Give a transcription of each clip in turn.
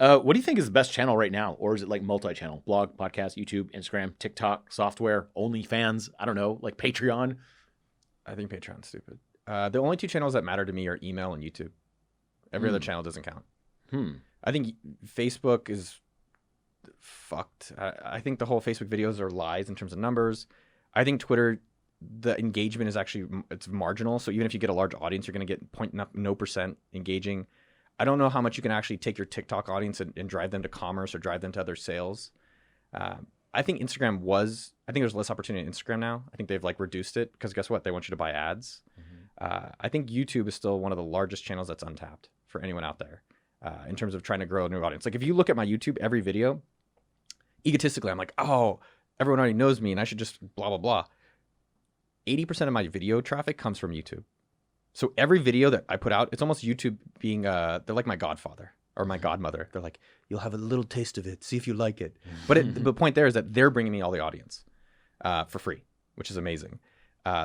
What do you think is the best channel right now? Or is it like multi-channel? Blog, podcast, YouTube, Instagram, TikTok, software, OnlyFans, I don't know, like Patreon? I think Patreon's stupid. The only 2 channels that matter to me are email and YouTube. Every other channel doesn't count. I think Facebook is fucked. I think the whole Facebook videos are lies in terms of numbers. I think Twitter, the engagement is actually, it's marginal. So even if you get a large audience, you're going to get 0.0% engaging. I don't know how much you can actually take your TikTok audience and drive them to commerce or drive them to other sales. I think I think there's less opportunity in Instagram now. I think they've like reduced it because guess what? They want you to buy ads. I think YouTube is still one of the largest channels that's untapped for anyone out there in terms of trying to grow a new audience. Like if you look at my YouTube, every video, egotistically, I'm like, oh, everyone already knows me and I should just blah, blah, blah. 80% of my video traffic comes from YouTube. So every video that I put out, it's almost YouTube being, they're like my godfather or my godmother. They're like, you'll have a little taste of it. See if you like it. But the point there is that they're bringing me all the audience for free, which is amazing.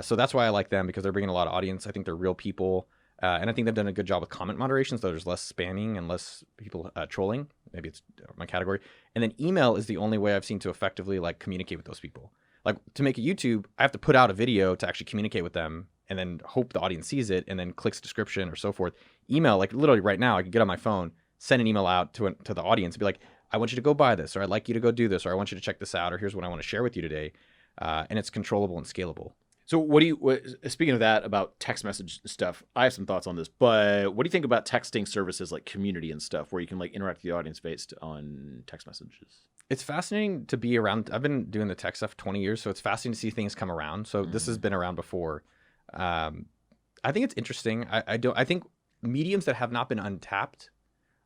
So that's why I like them, because they're bringing a lot of audience. I think they're real people. And I think they've done a good job with comment moderation. So there's less spamming and less people trolling. Maybe it's my category. And then email is the only way I've seen to effectively like communicate with those people. Like to make a YouTube, I have to put out a video to actually communicate with them and then hope the audience sees it and then clicks description or so forth. Email, like literally right now, I can get on my phone, send an email out to the audience and be like, I want you to go buy this, or I'd like you to go do this, or I want you to check this out, or here's what I want to share with you today. And it's controllable and scalable. So speaking of that, about text message stuff, I have some thoughts on this, but what do you think about texting services like Community and stuff where you can like interact with the audience based on text messages? It's fascinating to be around. I've been doing the tech stuff 20 years, so it's fascinating to see things come around. So this has been around before. I think it's interesting. I think mediums that have not been untapped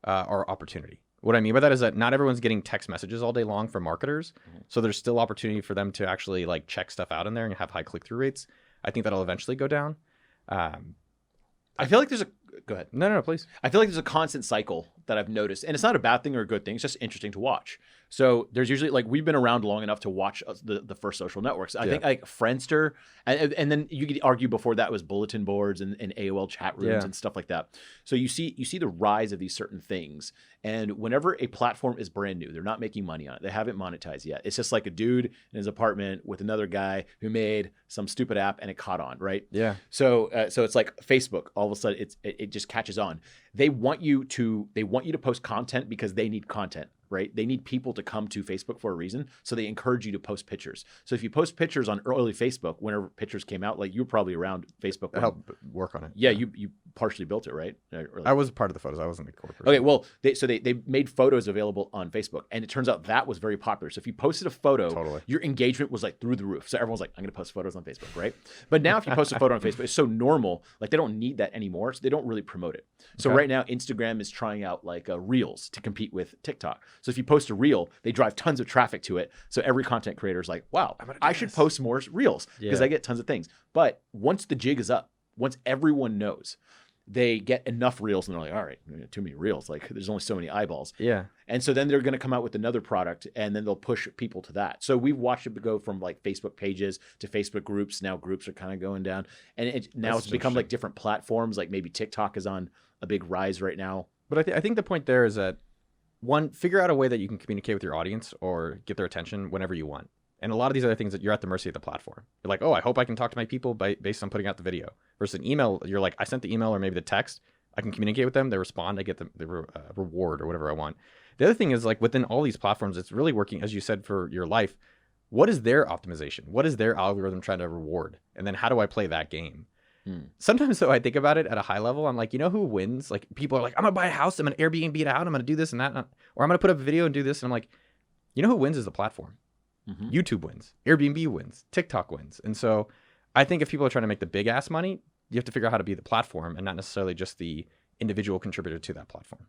are opportunity. What I mean by that is that not everyone's getting text messages all day long from marketers. So there's still opportunity for them to actually like check stuff out in there and have high click-through rates. I think that'll eventually go down. I feel like there's go ahead. No, please. I feel like there's a constant cycle that I've noticed, and it's not a bad thing or a good thing. It's just interesting to watch. So there's usually like, we've been around long enough to watch the first social networks. I think like Friendster, and then you could argue before that was bulletin boards and AOL chat rooms and stuff like that. So you see the rise of these certain things. And whenever a platform is brand new, they're not making money on it. They haven't monetized yet. It's just like a dude in his apartment with another guy who made some stupid app and it caught on, right? Yeah. So it's like Facebook. All of a sudden, it just catches on. They want you to post content because they need content, right? They need people to come to Facebook for a reason. So they encourage you to post pictures. So if you post pictures on early Facebook, whenever pictures came out, like you were probably around Facebook. I helped work on it. Yeah, you partially built it, right? I was part of the photos. I wasn't the core person. Okay, well, they made photos available on Facebook, and it turns out that was very popular. So if you posted a photo, your engagement was like through the roof. So everyone's like, I'm going to post photos on Facebook, right? But now if you post a photo on Facebook, it's so normal, like they don't need that anymore, so they don't really promote it. So right now, Instagram is trying out like Reels to compete with TikTok. So if you post a Reel, they drive tons of traffic to it. So every content creator is like, wow, I should post more Reels because I get tons of things. But once the jig is up, once everyone knows, they get enough Reels and they're like, all right, too many Reels. Like there's only so many eyeballs. Yeah. And so then they're going to come out with another product and then they'll push people to that. So we've watched it go from like Facebook pages to Facebook groups. Now groups are kind of going down. And it's become like different platforms. Like maybe TikTok is on a big rise right now. But I think the point there is that, one, figure out a way that you can communicate with your audience or get their attention whenever you want. And a lot of these other things that you're at the mercy of the platform. You're like, oh, I hope I can talk to my people based on putting out the video. Versus an email, you're like, I sent the email or maybe the text. I can communicate with them. They respond. I get the reward or whatever I want. The other thing is like within all these platforms, it's really working, as you said, for your life. What is their optimization? What is their algorithm trying to reward? And then how do I play that game? Sometimes though I think about it at a high level, I'm like, you know who wins? Like people are like, I'm gonna buy a house, I'm gonna Airbnb it out, I'm gonna do this and that, or I'm gonna put up a video and do this. And I'm like, you know who wins is the platform. YouTube wins, Airbnb wins, TikTok wins. And so I think if people are trying to make the big ass money, you have to figure out how to be the platform and not necessarily just the individual contributor to that platform.